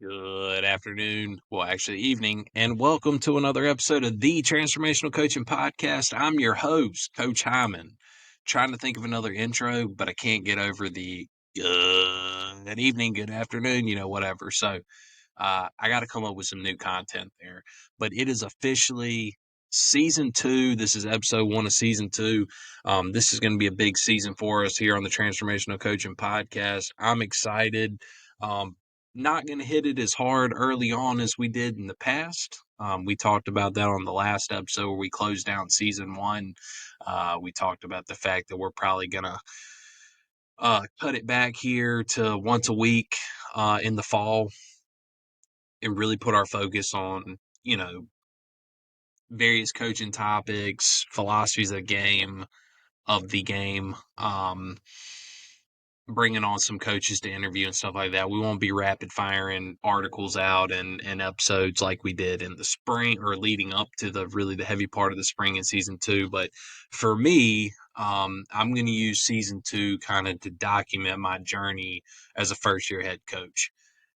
Good afternoon, well, actually, evening, and welcome to another episode of the Transformational Coaching Podcast. I'm your host, Coach Hyman. Trying to think of another intro, but I can't get over the good evening, good afternoon, whatever. So I got to come up with some new content there. But it is officially season 2. This is episode 1 of season 2. This is going to be a big season for us here on the Transformational Coaching Podcast. I'm excited. Not going to hit it as hard early on as we did in the past. We talked about that on the last episode where we closed down season 1. We talked about the fact that we're probably going to cut it back here to once a week in the fall and really put our focus on, various coaching topics, philosophies of the game, bringing on some coaches to interview and stuff like that. We won't be rapid firing articles out and episodes like we did in the spring or leading up to the heavy part of the spring in season 2. But for me, I'm going to use season 2 kind of to document my journey as a first year head coach.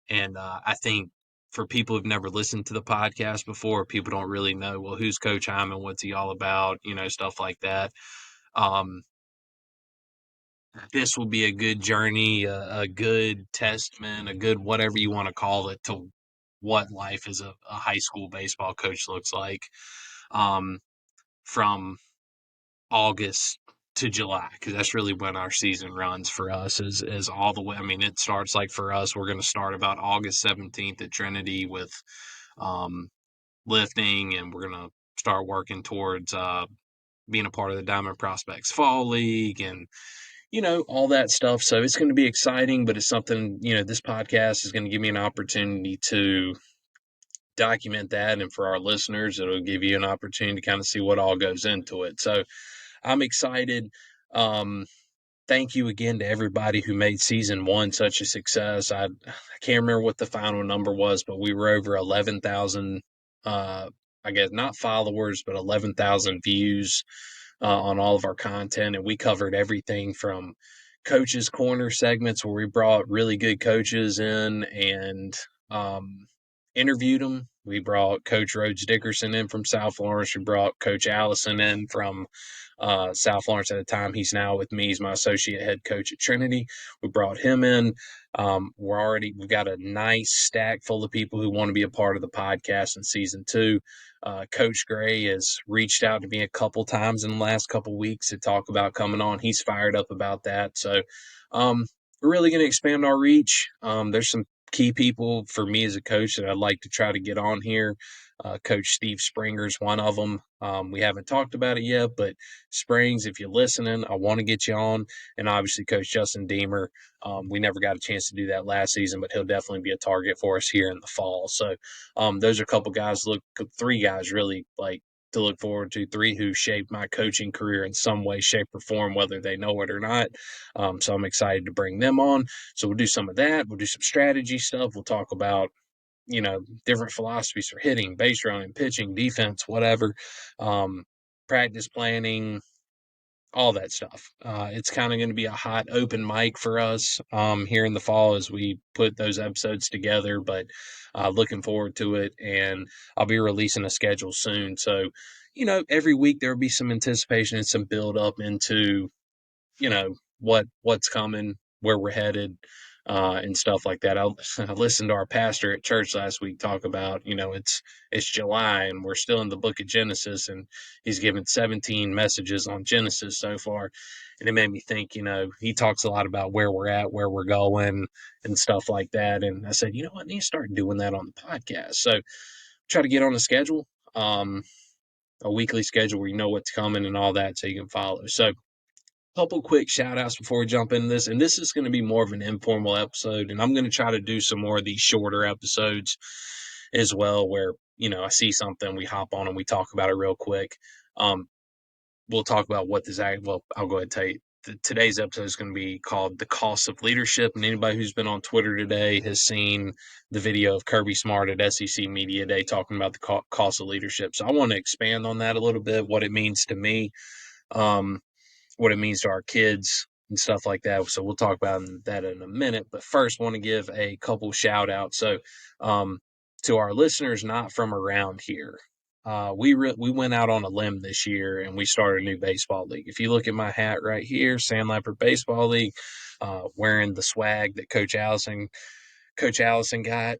And I think for people who've never listened to the podcast before, people don't really know, well, who's Coach Hyman? What's he all about? Stuff like that. Um, this will be a good journey, a good testament, a good whatever you want to call it to what life as a high school baseball coach looks like from August to July, because that's really when our season runs for us is all the way. I mean, it starts like for us, we're going to start about August 17th at Trinity with um, lifting, and we're going to start working towards being a part of the Diamond Prospects Fall League and, all that stuff. So it's going to be exciting, but it's something, this podcast is going to give me an opportunity to document that. And for our listeners, it'll give you an opportunity to kind of see what all goes into it. So I'm excited. Thank you again to everybody who made season 1 such a success. I can't remember what the final number was, but we were over 11,000, I guess not followers, but 11,000 views on all of our content. And we covered everything from coaches corner segments where we brought really good coaches in and interviewed them. We brought Coach Rhodes Dickerson in from South Florence. We brought Coach Allison in from South Florence at the time. He's now with me. He's my associate head coach at Trinity. We brought him in. We've got a nice stack full of people who want to be a part of the podcast in season 2. Coach Gray has reached out to me a couple times in the last couple weeks to talk about coming on. He's fired up about that. So we're really going to expand our reach. There's some key people for me as a coach that I'd like to try to get on here. Coach Steve Springer's one of them. We haven't talked about it yet, but Springs, if you're listening, I want to get you on. And obviously Coach Justin Deemer. We never got a chance to do that last season, but he'll definitely be a target for us here in the fall. So those are a couple guys, 3 guys really to look forward to, 3 who shaped my coaching career in some way, shape, or form, whether they know it or not. So I'm excited to bring them on. So we'll do some of that. We'll do some strategy stuff. We'll talk about, different philosophies for hitting, base running, pitching, defense, whatever, practice planning, all that stuff. It's kind of going to be a hot open mic for us here in the fall as we put those episodes together, but looking forward to it. And I'll be releasing a schedule soon. So, every week there'll be some anticipation and some build up into, what's coming, where we're headed, and stuff like that. I listened to our pastor at church last week talk about, it's July and we're still in the book of Genesis, and he's given 17 messages on Genesis so far. And it made me think, he talks a lot about where we're at, where we're going, and stuff like that. And I said, I need to start doing that on the podcast. So try to get on the schedule, a weekly schedule where you know what's coming and all that so you can follow. So couple quick shout outs before we jump into this. And this is going to be more of an informal episode. And I'm going to try to do some more of these shorter episodes as well, where, I see something, we hop on and we talk about it real quick. We'll talk about what this act. Well, I'll go ahead and tell you. Today's episode is going to be called The Cost of Leadership. And anybody who's been on Twitter today has seen the video of Kirby Smart at SEC Media Day talking about the cost of leadership. So I want to expand on that a little bit, what it means to me. What it means to our kids, and stuff like that. So we'll talk about that in a minute. But first, want to give a couple shout outs. So um, to our listeners not from around here, we went out on a limb this year and we started a new baseball league. If you look at my hat right here, Sandlapper Baseball League, wearing the swag that Coach Allison got,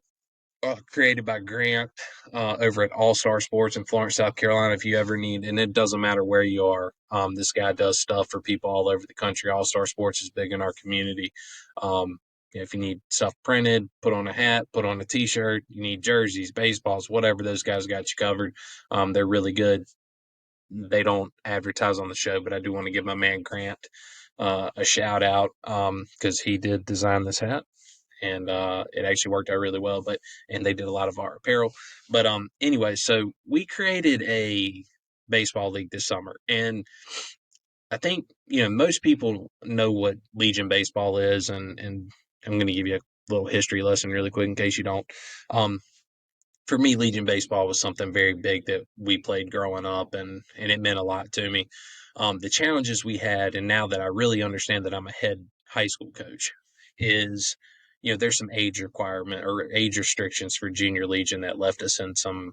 created by Grant over at All Star Sports in Florence, South Carolina. If you ever need, and it doesn't matter where you are, this guy does stuff for people all over the country. All Star Sports is big in our community. Um, if you need stuff printed, put on a hat, put on a T-shirt, you need jerseys, baseballs, whatever, those guys got you covered. They're really good. They don't advertise on the show, but I do want to give my man Grant a shout out because he did design this hat and it actually worked out really well. And they did a lot of our apparel. But anyway, so we created a baseball league this summer, and I think most people know what Legion baseball is, and I'm going to give you a little history lesson really quick in case you don't. Um, for me, Legion baseball was something very big that we played growing up, and it meant a lot to me. The challenges we had, and now that I really understand that I'm a head high school coach, is there's some age requirement or age restrictions for junior Legion that left us in some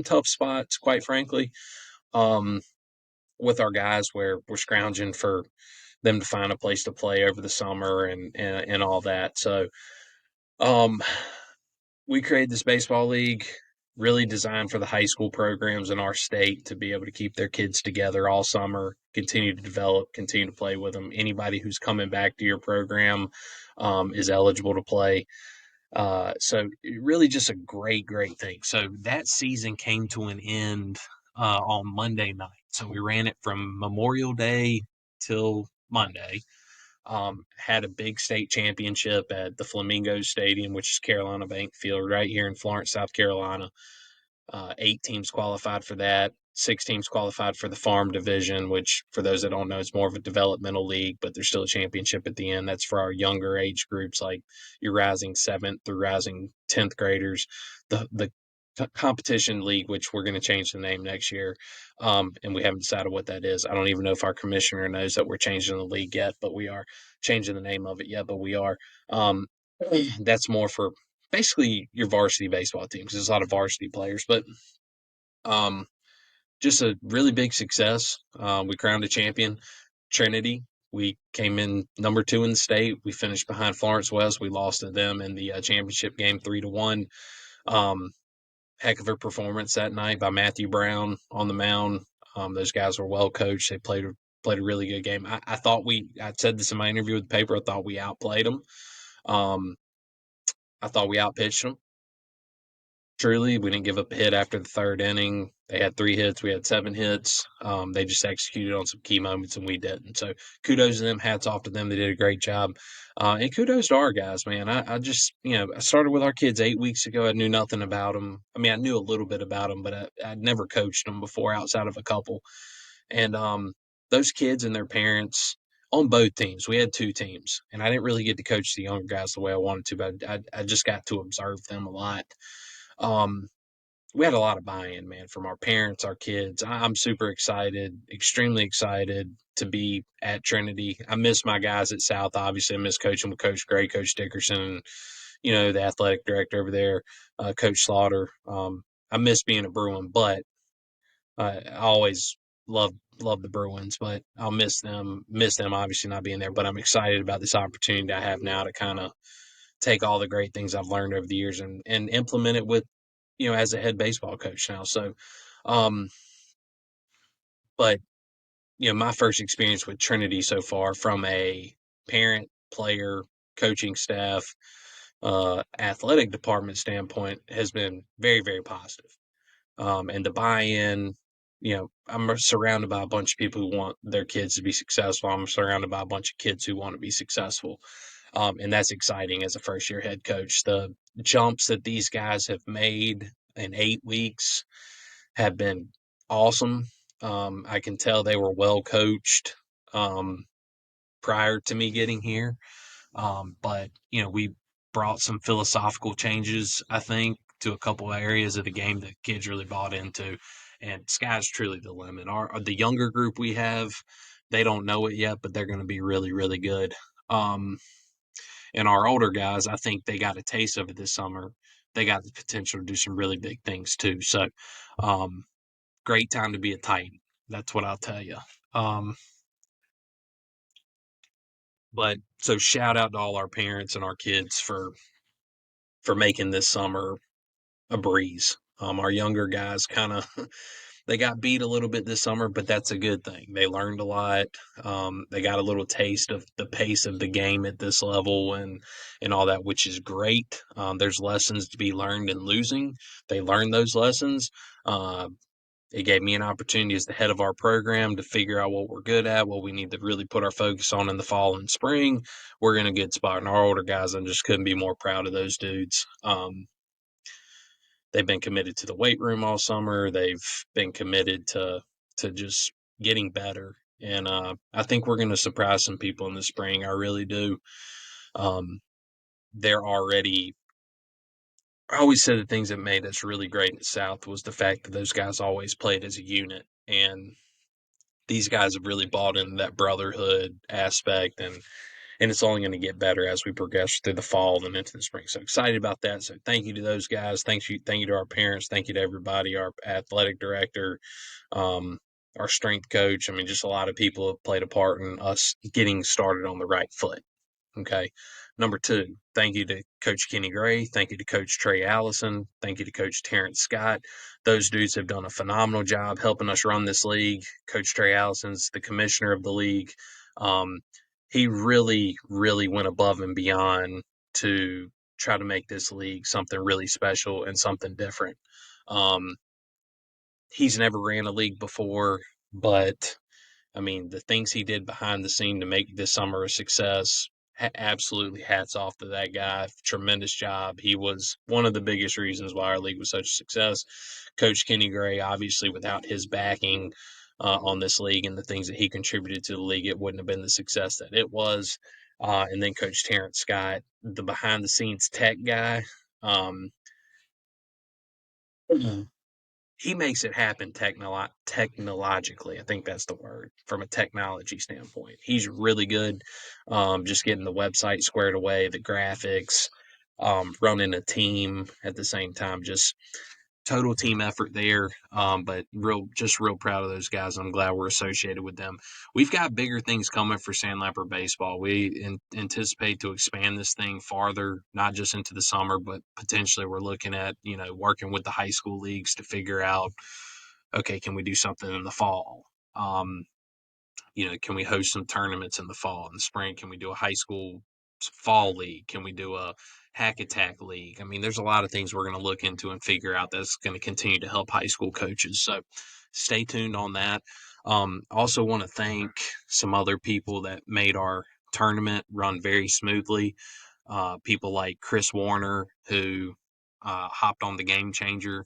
tough spots, quite frankly, um, with our guys where we're scrounging for them to find a place to play over the summer and all that. So um, we created this baseball league really designed for the high school programs in our state to be able to keep their kids together all summer, continue to develop, continue to play with them. Anybody who's coming back to your program is eligible to play. So really just a great, great thing. So that season came to an end on Monday night. So we ran it from Memorial Day till Monday. Had a big state championship at the Flamingos Stadium, which is Carolina Bank Field, right here in Florence, South Carolina. 8 teams qualified for that. 6 teams qualified for the farm division, which, for those that don't know, is more of a developmental league, but there's still a championship at the end. That's for our younger age groups, like your rising 7th through rising 10th graders. The competition league, which we're going to change the name next year, and we haven't decided what that is. I don't even know if our commissioner knows that we're changing the league yet, but we are changing the name of it yet, but we are. Um, that's more for basically your varsity baseball teams. There's a lot of varsity players, but um, just a really big success. We crowned a champion, Trinity. We came in number 2 in the state. We finished behind Florence West. We lost to them in the championship game 3-1. Um, Heck of a performance that night by Matthew Brown on the mound. Those guys were well coached. They played a really good game. I thought I said this in my interview with the paper. I thought we outplayed them. Um, I thought we outpitched them. Truly, we didn't give up a hit after the 3rd inning. They had 3 hits. We had 7 hits. They just executed on some key moments, and we didn't. So kudos to them. Hats off to them. They did a great job. And kudos to our guys, man. I just, I started with our kids 8 weeks ago. I knew nothing about them. I mean, I knew a little bit about them, but I'd never coached them before outside of a couple. And those kids and their parents on both teams, we had 2 teams. And I didn't really get to coach the younger guys the way I wanted to, but I just got to observe them a lot. Um, we had a lot of buy-in, man, from our parents, our kids. I'm super excited, extremely excited to be at Trinity. I miss my guys at South. Obviously, I miss coaching with Coach Gray, Coach Dickerson, and the athletic director over there, Coach Slaughter. I miss being a Bruin, but I always love the Bruins, but I'll miss them. Miss them obviously not being there, but I'm excited about this opportunity I have now to kind of take all the great things I've learned over the years and implement it with as a head baseball coach now. So, um, but my first experience with Trinity so far, from a parent, player, coaching staff, athletic department standpoint, has been very, very positive. And the buy-in, I'm surrounded by a bunch of people who want their kids to be successful. I'm surrounded by a bunch of kids who want to be successful. And that's exciting as a first-year head coach. The jumps that these guys have made in 8 weeks have been awesome. I can tell they were well coached prior to me getting here. But we brought some philosophical changes, I think, to a couple of areas of the game that kids really bought into. And sky's truly the limit. The younger group we have, They don't know it yet, but they're going to be really, really good. Um, and our older guys, I think they got a taste of it this summer. They got the potential to do some really big things too. So, um, great time to be a Titan. That's what I'll tell you. Um, but so shout out to all our parents and our kids for making this summer a breeze. Our younger guys kind of they got beat a little bit this summer, but that's a good thing. They learned a lot. They got a little taste of the pace of the game at this level and all that, which is great. There's lessons to be learned in losing. They learned those lessons. Uh, it gave me an opportunity as the head of our program to figure out what we're good at, what we need to really put our focus on in the fall and spring. We're in a good spot. And our older guys, I just couldn't be more proud of those dudes. They've been committed to the weight room all summer. They've been committed to just getting better. And I think we're going to surprise some people in the spring. I really do. They're already. I always said the things that made us really great at South was the fact that those guys always played as a unit, and these guys have really bought into that brotherhood aspect, and it's only going to get better as we progress through the fall and into the spring. So excited about that. So thank you to those guys. Thank you to our parents. Thank you to everybody, our athletic director, um, our strength coach. I mean, just a lot of people have played a part in us getting started on the right foot. Okay. Number two, thank you to Coach Kenny Gray. Thank you to Coach Trey Allison. Thank you to Coach Terrence Scott. Those dudes have done a phenomenal job helping us run this league. Coach Trey Allison's the commissioner of the league. Um, he really, really went above and beyond to try to make this league something really special and something different. Um, he's never ran a league before, but I mean, the things he did behind the scene to make this summer a success, absolutely hats off to that guy. Tremendous job. He was one of the biggest reasons why our league was such a success. Coach Kenny Gray, obviously, without his backing on this league and the things that he contributed to the league, it wouldn't have been the success that it was. And then Coach Terrence Scott, the behind the scenes tech guy. Um, he makes it happen technologically. I think that's the word from a technology standpoint. He's really good, just getting the website squared away, the graphics, running a team at the same time. Just total team effort there. But real proud of those guys. I'm glad we're associated with them. We've got bigger things coming for Sandlapper Baseball. We anticipate to expand this thing farther, not just into the summer, but potentially we're looking at working with the high school leagues to figure out, okay, can we do something in the fall? Um, can we host some tournaments in the fall and the spring? Can we do a high school fall league? Can we do a hack attack league? I mean, there's a lot of things we're going to look into and figure out that's going to continue to help high school coaches. So stay tuned on that. Also want to thank some other people that made our tournament run very smoothly. People like Chris Warner, who hopped on the Game Changer.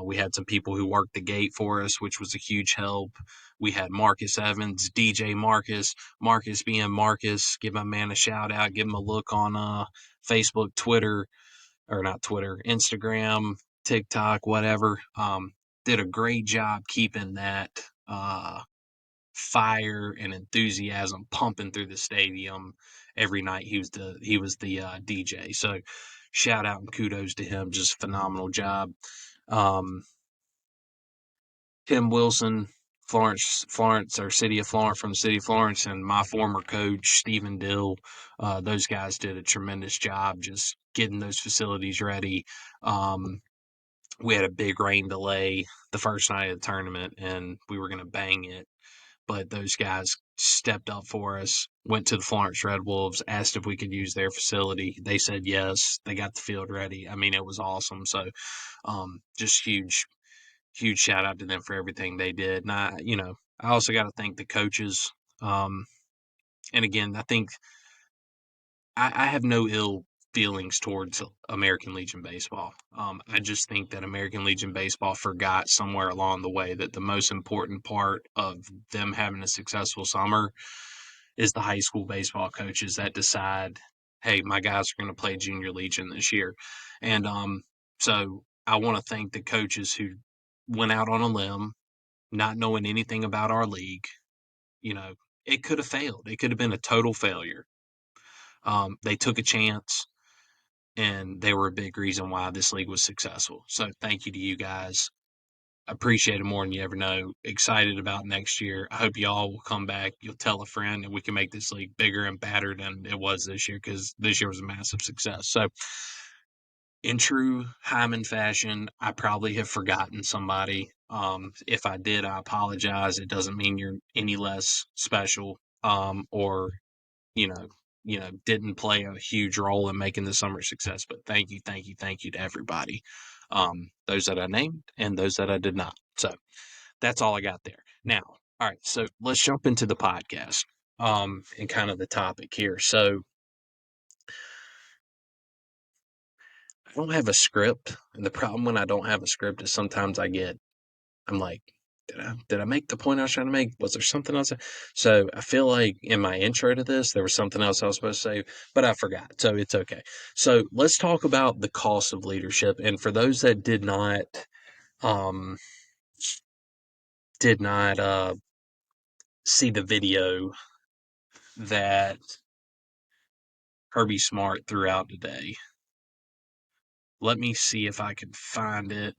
We had some people who worked the gate for us, which was a huge help. We had Marcus Evans, DJ Marcus, Marcus being Marcus. Give my man a shout out. Give him a look on Facebook, Twitter, or not Twitter, Instagram, TikTok, whatever. Did a great job keeping that fire and enthusiasm pumping through the stadium every night. He was the DJ. So shout out and kudos to him. Just phenomenal job. Um, Tim Wilson, Florence, or City of Florence from the City of Florence, and my former coach Stephen Dill. Those guys did a tremendous job just getting those facilities ready. We had a big rain delay the first night of the tournament, and we were going to bang it, but those guys stepped up for us, went to the Florence Red Wolves, asked if we could use their facility. They said yes. They got the field ready. I mean, it was awesome. So just huge shout out to them for everything they did. And I also got to thank the coaches. And again, I think I have no ill feelings towards American Legion Baseball. I just think that American Legion Baseball forgot somewhere along the way that the most important part of them having a successful summer is the high school baseball coaches that decide, hey, my guys are going to play Junior Legion this year. And so I want to thank the coaches who went out on a limb, not knowing anything about our league, you know, it could have failed. It could have been a total failure. They took a chance, and they were a big reason why this league was successful. So thank you to you guys. Appreciate it more than you ever know. Excited about next year. I hope y'all will come back. You'll tell a friend, and we can make this league bigger and badder than it was this year, because this year was a massive success. So, in true Hyman fashion, I probably have forgotten somebody. If I did, I apologize. It doesn't mean you're any less special, or you know, didn't play a huge role in making the summer success. But thank you, thank you, thank you to everybody, those that I named and those that I did not. So that's all I got there. Now, all right, so let's jump into the podcast, and kind of the topic here. So I don't have a script, and the problem when I don't have a script is sometimes I'm like, did I make the point I was trying to make? Was there something else? So I feel like in my intro to this, there was something else I was supposed to say, but I forgot. So it's okay. So let's talk about the cost of leadership. And for those that um, did not see the video that Kirby Smart threw out today, let me see if I can find it.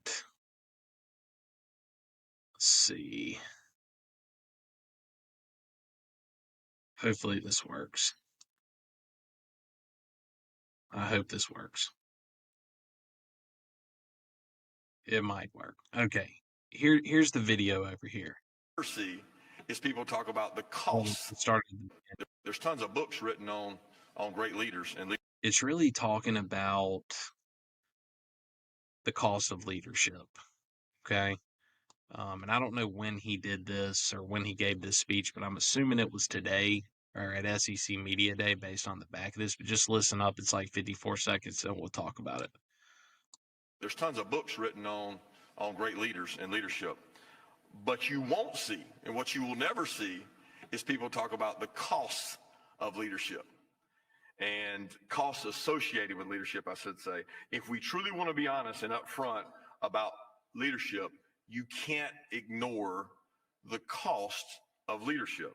Let's see. Hopefully this works. I hope this works. It might work. Okay. Here's the video over here. See is people talk about the costs. There's tons of books written on great leaders, and it's really talking about the cost of leadership. Okay. And I don't know when he did this or when he gave this speech, but I'm assuming it was today or at SEC Media Day based on the back of this. But just listen up. It's like 54 seconds, and we'll talk about it. There's tons of books written on great leaders and leadership. But you won't see, and what you will never see, is people talk about the costs of leadership and costs associated with leadership, I should say. If we truly want to be honest and upfront about leadership, you can't ignore the cost of leadership.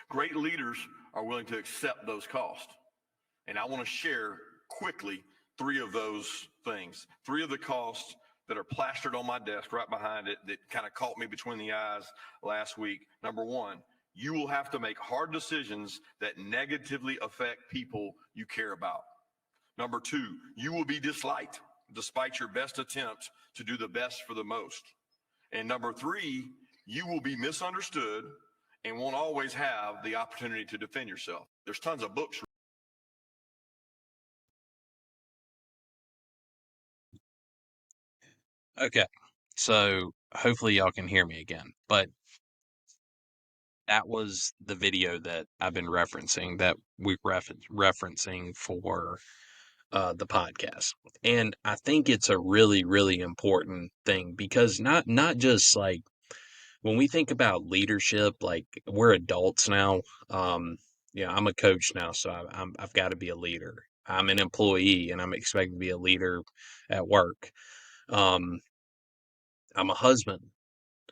Great leaders are willing to accept those costs. And I want to share quickly three of those things, three of the costs that are plastered on my desk right behind it that kind of caught me between the eyes last week. Number one, you will have to make hard decisions that negatively affect people you care about. Number two, you will be disliked despite your best attempts to do the best for the most. And number three, you will be misunderstood and won't always have the opportunity to defend yourself. There's tons of books. Okay. So hopefully y'all can hear me again. But that was the video that I've been referencing, that we referencing for the podcast. And I think it's a really, really important thing, because not just like when we think about leadership, like we're adults now. I'm a coach now, so I've got to be a leader. I'm an employee, and I'm expected to be a leader at work. Um, I'm a husband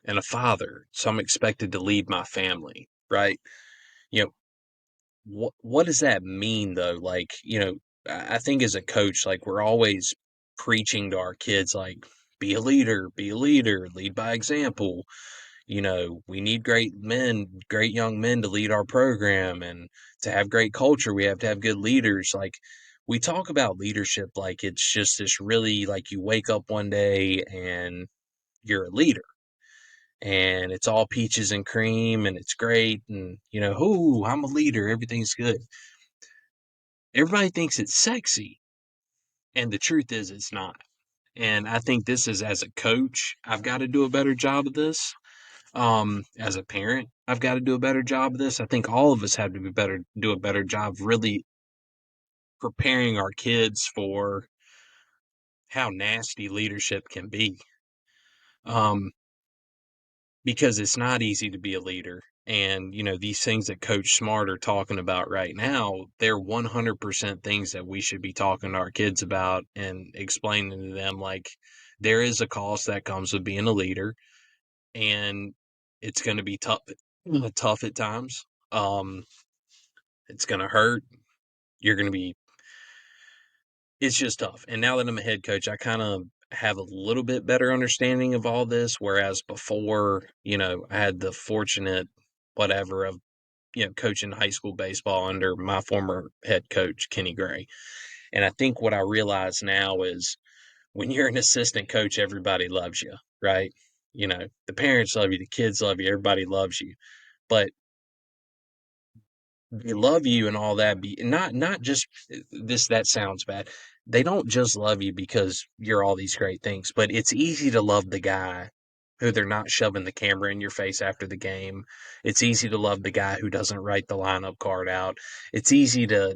and a father, so I'm expected to lead my family, right? You know, what does that mean though? Like, I think as a coach, like we're always preaching to our kids, like, be a leader, lead by example. We need great young men to lead our program, and to have great culture, we have to have good leaders. Like, we talk about leadership like it's just this really, like, you wake up one day and you're a leader and it's all peaches and cream and it's great, and oh, I'm a leader, everything's good. Everybody thinks it's sexy, and the truth is it's not. And I think this is, as a coach, I've got to do a better job of this. As a parent, I've got to do a better job of this. I think all of us have to do a better job of really preparing our kids for how nasty leadership can be. Um, because it's not easy to be a leader. And, these things that Coach Smart are talking about right now, they're 100% things that we should be talking to our kids about and explaining to them, like, there is a cost that comes with being a leader, and it's going to be tough. tough at times. Um, it's going to hurt. You're going to be, it's just tough. And now that I'm a head coach, I kind of have a little bit better understanding of all this. Whereas before, I had the fortunate whatever of, coaching high school baseball under my former head coach, Kenny Gray. And I think what I realize now is when you're an assistant coach, everybody loves you, right? The parents love you, the kids love you, everybody loves you. But they love you and all that be not just this that sounds bad. They don't just love you because you're all these great things, but it's easy to love the guy who they're not shoving the camera in your face after the game. It's easy to love the guy who doesn't write the lineup card out. It's easy to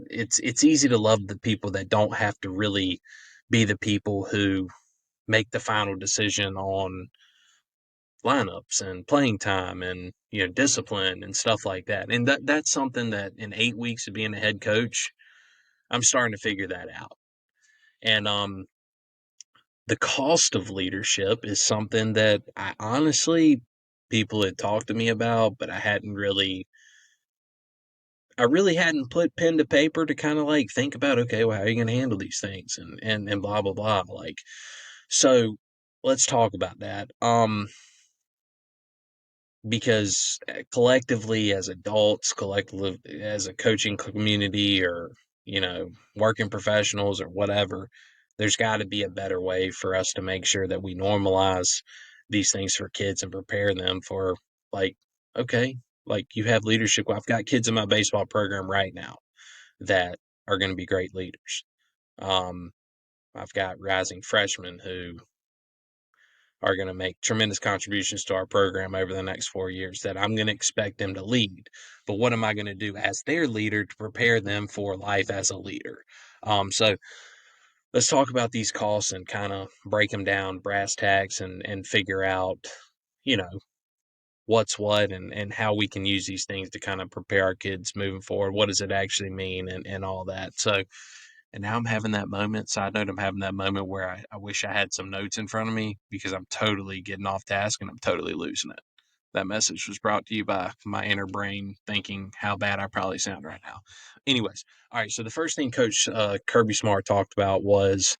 love the people that don't have to really be the people who make the final decision on lineups and playing time and discipline and stuff like that. And that's something that in 8 weeks of being a head coach, I'm starting to figure that out. And the cost of leadership is something that I honestly people had talked to me about, but I really hadn't put pen to paper to kind of like think about, okay, well, how are you going to handle these things and blah blah blah. Like, so let's talk about that. Because collectively as adults, collectively as a coaching community or, working professionals or whatever, there's got to be a better way for us to make sure that we normalize these things for kids and prepare them for like, okay, like you have leadership. I've got kids in my baseball program right now that are going to be great leaders. Um, I've got rising freshmen who are going to make tremendous contributions to our program over the next 4 years that I'm going to expect them to lead. But what am I going to do as their leader to prepare them for life as a leader? So let's talk about these costs and kind of break them down brass tacks and figure out, you know, what's what and how we can use these things to kind of prepare our kids moving forward. What does it actually mean and all that? So, and now I'm having that moment. Side note, I'm having that moment where I wish I had some notes in front of me because I'm totally getting off task and I'm totally losing it. That message was brought to you by my inner brain thinking how bad I probably sound right now. Anyways, all right. So the first thing Coach Kirby Smart talked about was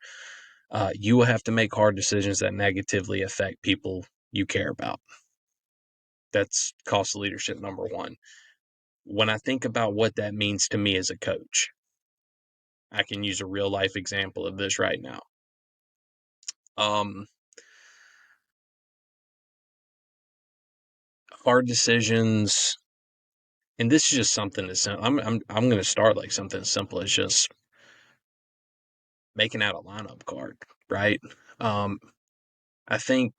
you will have to make hard decisions that negatively affect people you care about. That's cost of leadership number one. When I think about what that means to me as a coach, I can use a real life example of this right now. Um, Hard decisions, and this is just something that's I'm going to start like something as simple as just making out a lineup card, right? Um, I think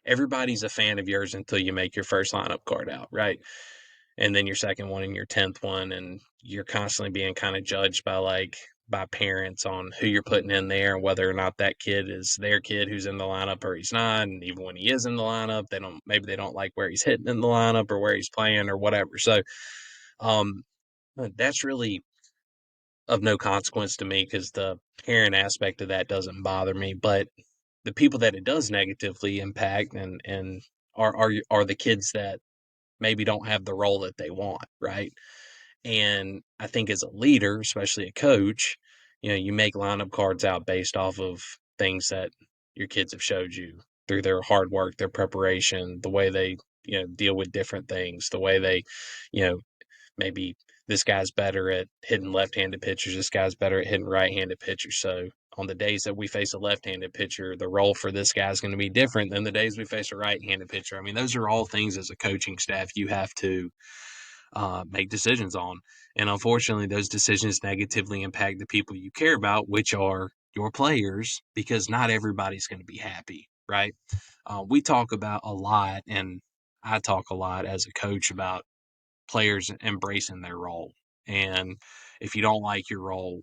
everybody's a fan of yours until you make your first lineup card out, right? And then your second one and your 10th one, and you're constantly being kind of judged by parents on who you're putting in there and whether or not that kid is their kid who's in the lineup or he's not. And even when he is in the lineup, they don't like where he's hitting in the lineup or where he's playing or whatever. So um, that's really of no consequence to me because the parent aspect of that doesn't bother me. But the people that it does negatively impact and are the kids that maybe don't have the role that they want, right? And I think as a leader, especially a coach, you make lineup cards out based off of things that your kids have showed you through their hard work, their preparation, the way they, deal with different things, the way they, you know, maybe this guy's better at hitting left-handed pitchers, this guy's better at hitting right-handed pitchers. So on the days that we face a left-handed pitcher, the role for this guy is going to be different than the days we face a right-handed pitcher. I mean, those are all things as a coaching staff you have to make decisions on. And unfortunately, those decisions negatively impact the people you care about, which are your players, because not everybody's going to be happy, right? We talk about a lot, and I talk a lot as a coach about players embracing their role. And if you don't like your role,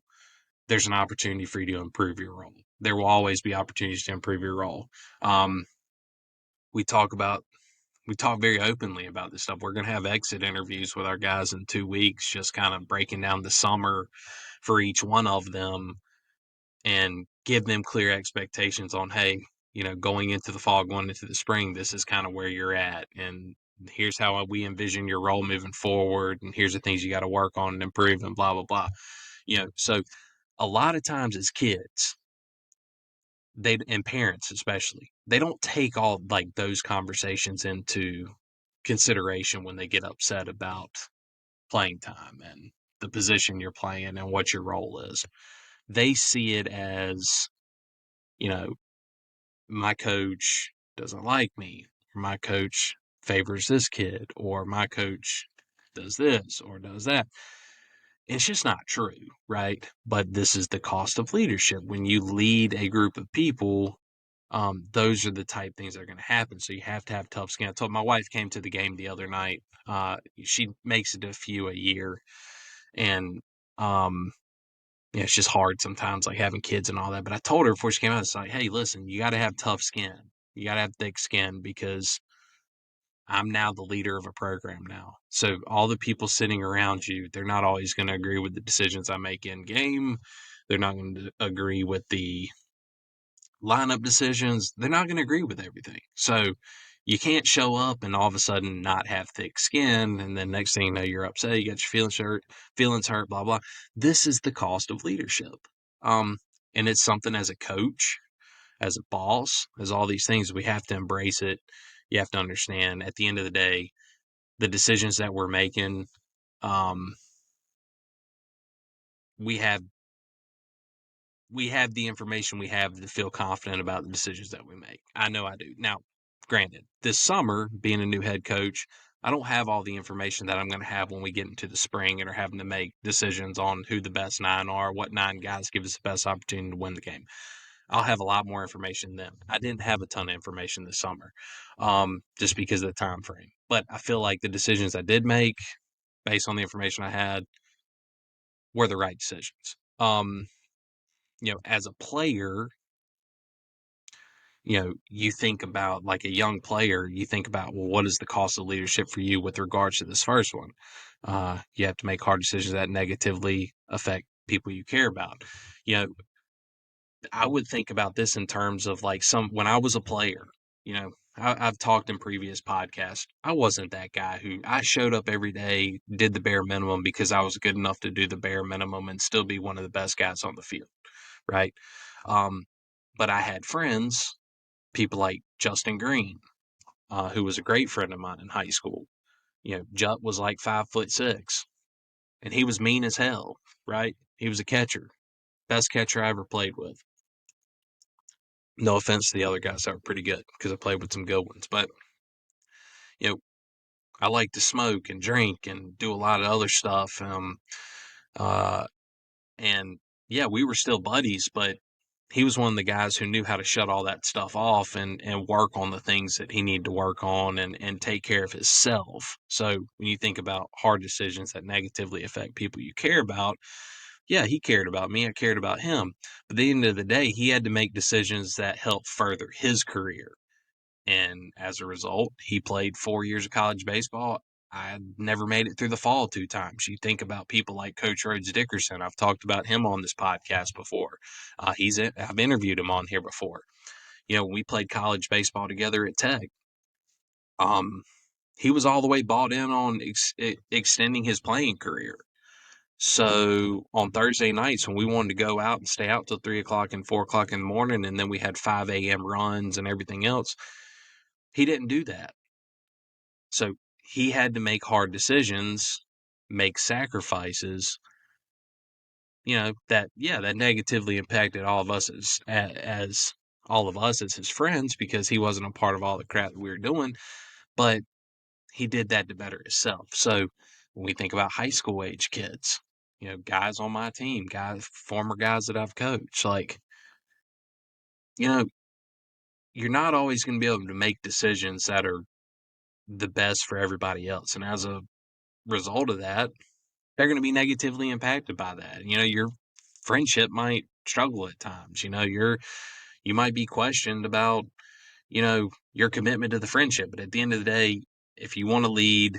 there's an opportunity for you to improve your role. There will always be opportunities to improve your role. Um, we talk about we talk very openly about this stuff. We're going to have exit interviews with our guys in 2 weeks, just kind of breaking down the summer for each one of them and give them clear expectations on, hey, going into the fall, going into the spring, this is kind of where you're at. And here's how we envision your role moving forward, and here's the things you got to work on and improve, and blah blah blah. So a lot of times as kids, and parents especially, they don't take all like those conversations into consideration when they get upset about playing time and the position you're playing and what your role is. They see it as, you know, my coach doesn't like me, or my coach favors this kid, or my coach does this or does that. It's just not true, right? But this is the cost of leadership. When you lead a group of people, those are the type things that are going to happen. So you have to have tough skin. I told my wife came to the game the other night. She makes it a few a year, and um, it's just hard sometimes, like having kids and all that. But I told her before she came out, it's like, hey, listen, you got to have tough skin. You got to have thick skin because I'm now the leader of a program now. So all the people sitting around you, they're not always going to agree with the decisions I make in game. They're not going to agree with the lineup decisions. They're not going to agree with everything. So you can't show up and all of a sudden not have thick skin, and then next thing you know, you're upset. You got your feelings hurt, blah blah. This is the cost of leadership, um, and it's something as a coach, as a boss, as all these things, we have to embrace it. You have to understand. At the end of the day, the decisions that we're making, um, we have the information we have to feel confident about the decisions that we make. I know I do. Now, granted, this summer, being a new head coach, I don't have all the information that I'm going to have when we get into the spring and are having to make decisions on who the best 9 are, what 9 guys give us the best opportunity to win the game. I'll have a lot more information then. I didn't have a ton of information this summer, just because of the time frame. But I feel like the decisions I did make, based on the information I had, were the right decisions. As a player, you think about, like, a young player, you think about, well, what is the cost of leadership for you with regards to this first one? You have to make hard decisions that negatively affect people you care about. You know, I would think about this in terms of like when I was a player, I've talked in previous podcasts. I wasn't that guy who I showed up every day, did the bare minimum because I was good enough to do the bare minimum and still be one of the best guys on the field. Right. Um, but I had friends, people like Justin Green, who was a great friend of mine in high school. Jut was like 5'6", and he was mean as hell. Right. He was a catcher, best catcher I ever played with. No offense to the other guys that were pretty good because I played with some good ones, but you know, I like to smoke and drink and do a lot of other stuff. Uh, and yeah, we were still buddies, but he was one of the guys who knew how to shut all that stuff off and work on the things that he needed to work on and take care of himself. So when you think about hard decisions that negatively affect people you care about, yeah, he cared about me. I cared about him. But at the end of the day, he had to make decisions that helped further his career. And as a result, he played 4 years of college baseball. I never made it through the fall 2 times. You think about people like Coach Rhodes Dickerson. I've talked about him on this podcast before. I've interviewed him on here before. We played college baseball together at Tech. He was all the way bought in on extending his playing career. So on Thursday nights, when we wanted to go out and stay out till 3 o'clock and 4 o'clock in the morning, and then we had 5 a.m. runs and everything else, he didn't do that. So he had to make hard decisions, make sacrifices, that negatively impacted all of us as all of us as his friends because he wasn't a part of all the crap that we were doing, but he did that to better himself. So when we think about high school age kids, guys on my team, former guys that I've coached, like, you know, you're not always going to be able to make decisions that are the best for everybody else. And as a result of that, they're going to be negatively impacted by that. Your friendship might struggle at times. You might be questioned about, your commitment to the friendship. But at the end of the day, if you want to lead,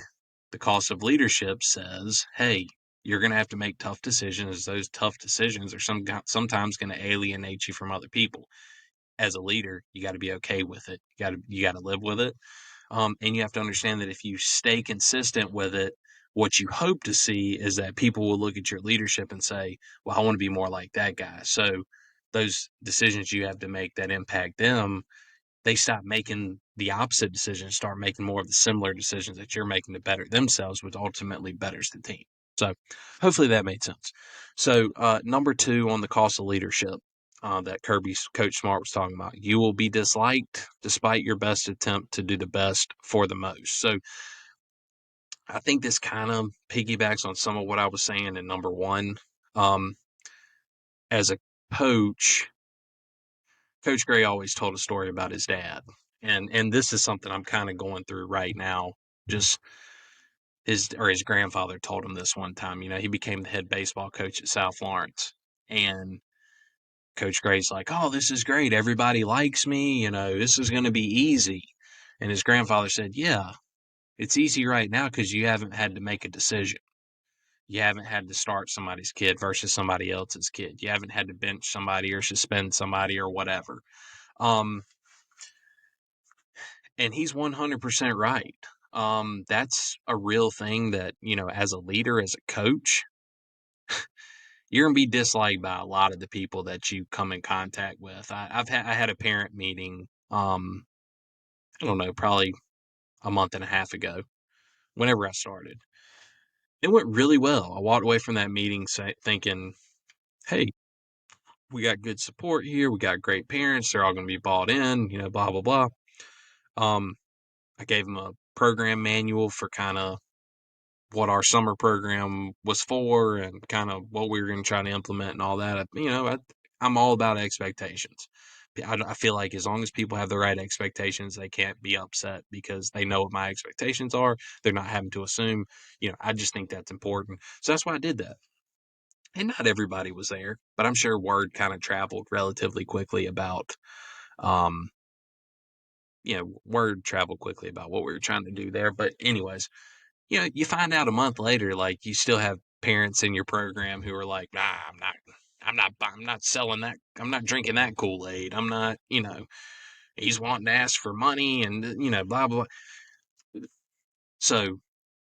the cost of leadership says, hey, you're going to have to make tough decisions. Those tough decisions are sometimes going to alienate you from other people. As a leader, you got to be okay with it. You got to live with it. And you have to understand that if you stay consistent with it, what you hope to see is that people will look at your leadership and say, well, I want to be more like that guy. So those decisions you have to make that impact them, they stop making the opposite decisions, start making more of the similar decisions that you're making to better themselves, which ultimately betters the team. So hopefully that made sense. So number 2 on the cost of leadership that Kirby's Coach Smart was talking about, you will be disliked despite your best attempt to do the best for the most. So I think this kind of piggybacks on some of what I was saying in number 1. As a coach, Coach Gray always told a story about his dad. And this is something I'm kind of going through right now. Just his grandfather told him this one time. He became the head baseball coach at South Lawrence. And Coach Gray's like, "Oh, this is great. Everybody likes me. This is going to be easy." And his grandfather said, "Yeah, it's easy right now because you haven't had to make a decision. You haven't had to start somebody's kid versus somebody else's kid. You haven't had to bench somebody or suspend somebody or whatever." Um, and he's 100% right. That's a real thing that, as a leader, as a coach, you're going to be disliked by a lot of the people that you come in contact with. I had a parent meeting, I don't know, probably a month and a half ago, whenever I started. It went really well. I walked away from that meeting thinking, hey, we got good support here. We got great parents. They're all going to be bought in, blah, blah, blah. Um, I gave them a program manual for kind of what our summer program was for and kind of what we were going to try to implement and all that. I'm all about expectations. I feel like as long as people have the right expectations, they can't be upset because they know what my expectations are. They're not having to assume. I just think that's important. So that's why I did that. And not everybody was there, but I'm sure word kind of traveled relatively quickly about, um, word traveled quickly about what we were trying to do there. But anyways, you find out a month later, like you still have parents in your program who are like, nah, I'm not selling that. I'm not drinking that Kool-Aid. I'm not, he's wanting to ask for money and, blah, blah. So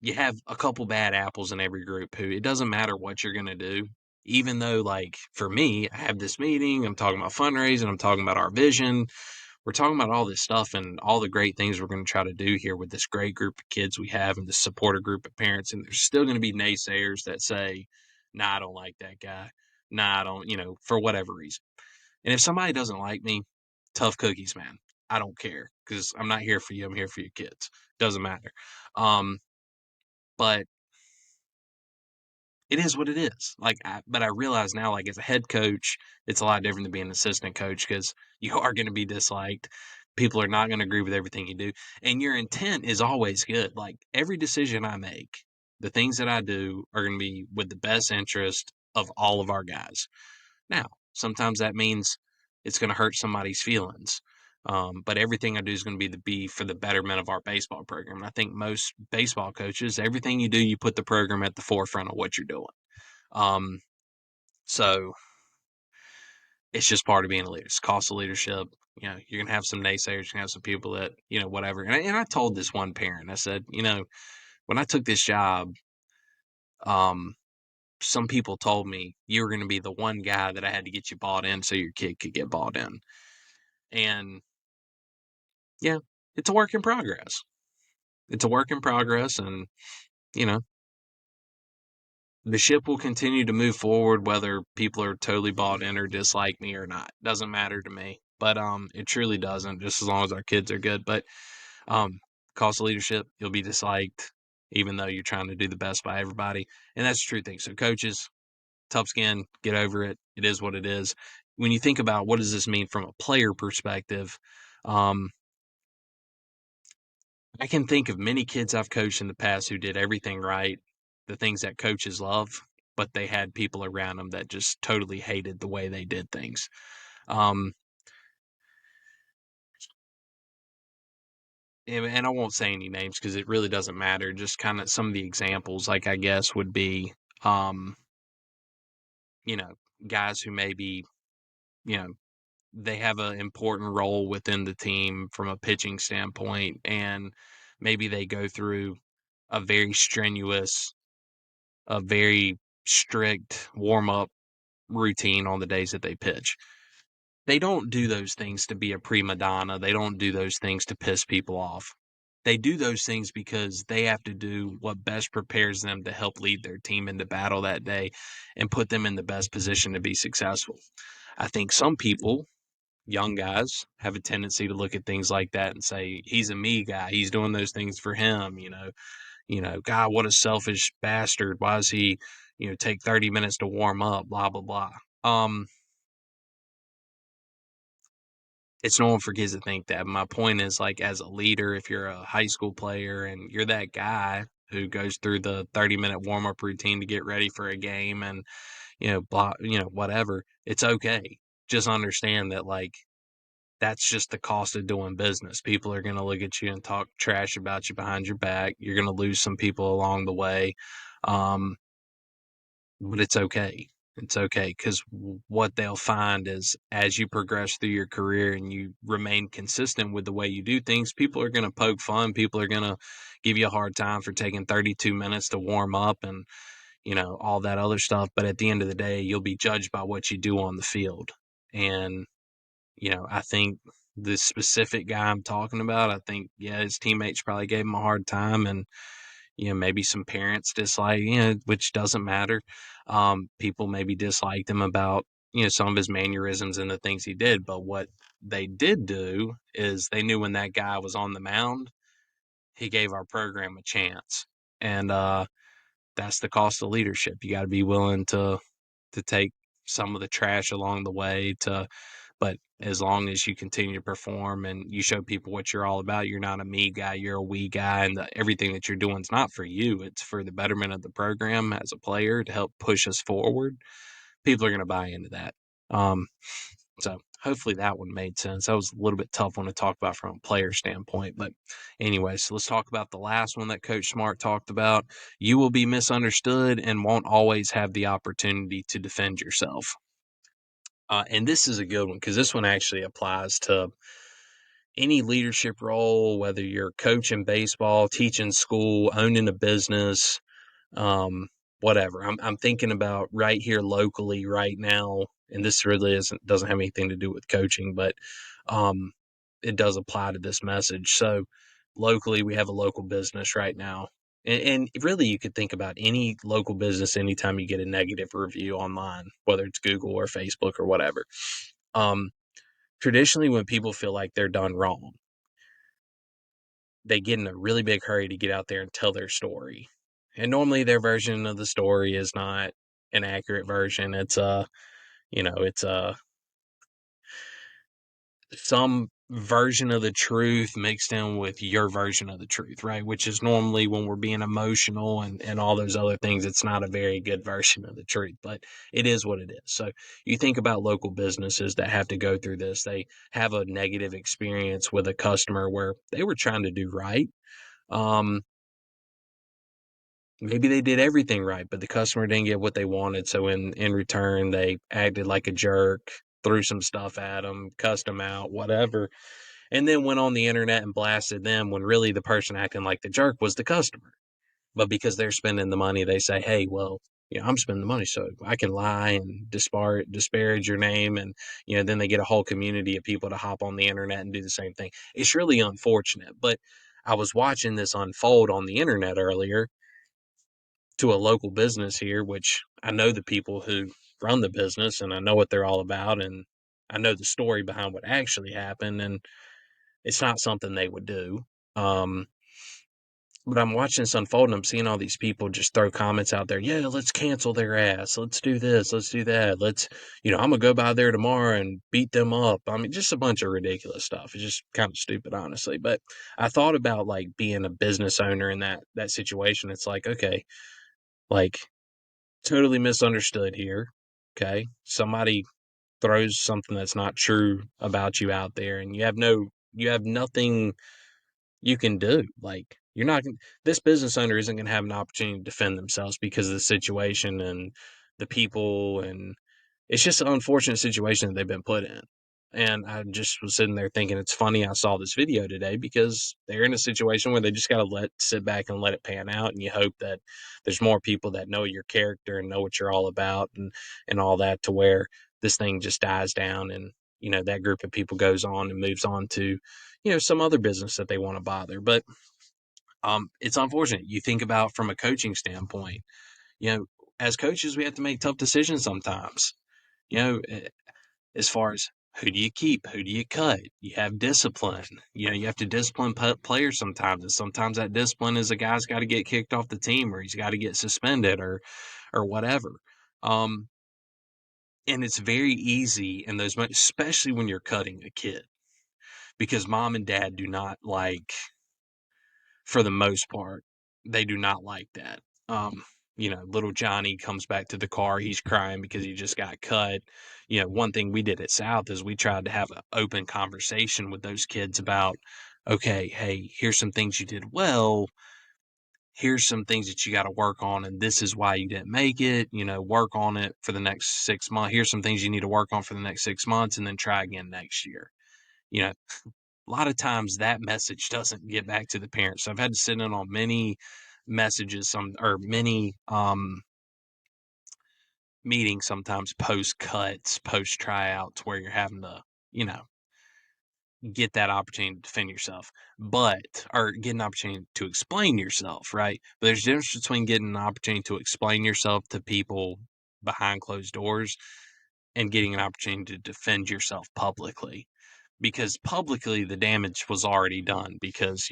you have a couple bad apples in every group who it doesn't matter what you're going to do. Even though, like, for me, I have this meeting, I'm talking about fundraising, I'm talking about our vision, we're talking about all this stuff and all the great things we're going to try to do here with this great group of kids we have and this supportive group of parents. And there's still going to be naysayers that say, nah, I don't like that guy. Nah, I don't, for whatever reason. And if somebody doesn't like me, tough cookies, man. I don't care because I'm not here for you. I'm here for your kids. Doesn't matter. Um, but it is what it is. But I realize now, like as a head coach, it's a lot different than being an assistant coach because you are going to be disliked. People are not going to agree with everything you do, and your intent is always good. Like every decision I make, the things that I do are going to be with the best interest of all of our guys. Now, sometimes that means it's going to hurt somebody's feelings. But everything I do is going to be for the betterment of our baseball program. And I think most baseball coaches, everything you do, you put the program at the forefront of what you're doing. Um, so it's just part of being a leader. It's cost of leadership. You're gonna have some naysayers. You're gonna have some people that whatever. And I told this one parent, I said, when I took this job, um, some people told me you were gonna be the one guy that I had to get you bought in so your kid could get bought in. And yeah, it's a work in progress. It's a work in progress, and you know the ship will continue to move forward whether people are totally bought in or dislike me or not. Doesn't matter to me. But it truly doesn't, just as long as our kids are good. But um cost of leadership, you'll be disliked even though you're trying to do the best by everybody. And that's the true thing. So coaches, tough skin, get over it. It is what it is. When you think about what does this mean from a player perspective, um, I can think of many kids I've coached in the past who did everything right, the things that coaches love, but they had people around them that just totally hated the way they did things. Um, and I won't say any names because it really doesn't matter. Just kind of some of the examples, like I guess, would be, um, you know, guys who maybe, you know, they have an important role within the team from a pitching standpoint, and maybe they go through a very strenuous, a very strict warm up routine on the days that they pitch. They don't do those things to be a prima donna. They don't do those things to piss people off. They do those things because they have to do what best prepares them to help lead their team into battle that day and put them in the best position to be successful. I think some people, young guys, have a tendency to look at things like that and say, he's a me guy. He's doing those things for him, God, what a selfish bastard. Why does he, take 30 minutes to warm up, blah, blah, blah. It's no one forgets to think that. My point is, like, as a leader, if you're a high school player and you're that guy who goes through the 30-minute warm up routine to get ready for a game and, blah, whatever, it's okay. Just understand that, like, that's just the cost of doing business. People are going to look at you and talk trash about you behind your back. You're going to lose some people along the way. Um, but it's okay. It's okay, because what they'll find is as you progress through your career and you remain consistent with the way you do things, people are going to poke fun. People are going to give you a hard time for taking 32 minutes to warm up and, all that other stuff. But at the end of the day, you'll be judged by what you do on the field. And, I think the specific guy I'm talking about, I think, yeah, his teammates probably gave him a hard time, and maybe some parents dislike, which doesn't matter. People maybe disliked him about, some of his mannerisms and the things he did. But what they did do is they knew when that guy was on the mound, he gave our program a chance. And that's the cost of leadership. You got to be willing to take some of the trash along the way but as long as you continue to perform and you show people what you're all about, you're not a me guy, you're a we guy, and everything that you're doing is not for you. It's for the betterment of the program as a player to help push us forward. People are going to buy into that. Um, so hopefully that one made sense. That was a little bit tough one to talk about from a player standpoint. But anyway, so let's talk about the last one that Coach Smart talked about. You will be misunderstood and won't always have the opportunity to defend yourself. And this is a good one because this one actually applies to any leadership role, whether you're coaching baseball, teaching school, owning a business, um, whatever. I'm thinking about right here locally right now, and this really doesn't have anything to do with coaching, but um, it does apply to this message. So locally, we have a local business right now. And really, you could think about any local business anytime you get a negative review online, whether it's Google or Facebook or whatever. Um, Traditionally, when people feel like they're done wrong, they get in a really big hurry to get out there and tell their story. And normally their version of the story is not an accurate version. It's some version of the truth mixed in with your version of the truth, right? Which is normally when we're being emotional and all those other things, it's not a very good version of the truth, but it is what it is. So you think about local businesses that have to go through this. They have a negative experience with a customer where they were trying to do right. Um, Maybe they did everything right, but the customer didn't get what they wanted. So in return, they acted like a jerk, threw some stuff at them, cussed them out, whatever, and then went on the internet and blasted them when really the person acting like the jerk was the customer. But because they're spending the money, they say, hey, well, I'm spending the money, so I can lie and disparage your name. And, then they get a whole community of people to hop on the internet and do the same thing. It's really unfortunate. But I was watching this unfold on the internet earlier to a local business here, which I know the people who run the business and I know what they're all about. And I know the story behind what actually happened. And it's not something they would do. Um, but I'm watching this unfold and I'm seeing all these people just throw comments out there. Yeah, let's cancel their ass. Let's do this. Let's do that. I'm going to go by there tomorrow and beat them up. I mean, just a bunch of ridiculous stuff. It's just kind of stupid, honestly. But I thought about like being a business owner in that situation. It's like, okay, like totally misunderstood here. Okay. Somebody throws something that's not true about you out there and you have nothing you can do. Like you're not this business owner isn't going to have an opportunity to defend themselves because of the situation and the people, and it's just an unfortunate situation that they've been put in. And I just was sitting there thinking it's funny I saw this video today because they're in a situation where they just got to sit back and let it pan out. And you hope that there's more people that know your character and know what you're all about and all that to where this thing just dies down and, that group of people goes on and moves on to, some other business that they want to bother. But it's unfortunate. You think about from a coaching standpoint, you know, as coaches, we have to make tough decisions sometimes. You know, as far as who do you keep, who do you cut? You have discipline. You have to discipline players sometimes, and sometimes that discipline is a guy's got to get kicked off the team, or he's got to get suspended, or whatever. Um, and it's very easy in those moments, especially when you're cutting a kid, because mom and dad do not like, for the most part, they do not like that. Um, little Johnny comes back to the car. He's crying because he just got cut. One thing we did at South is we tried to have an open conversation with those kids about, okay, hey, here's some things you did well. Here's some things that you got to work on, and this is why you didn't make it. Work on it for the next 6 months. Here's some things you need to work on for the next 6 months, and then try again next year. You know, a lot of times that message doesn't get back to the parents. So I've had to sit in on many messages, or many meetings, sometimes post cuts, post tryouts, where you're having to, you know, get that opportunity to defend yourself, or get an opportunity to explain yourself, right? But there's a difference between getting an opportunity to explain yourself to people behind closed doors and getting an opportunity to defend yourself publicly, because publicly the damage was already done, because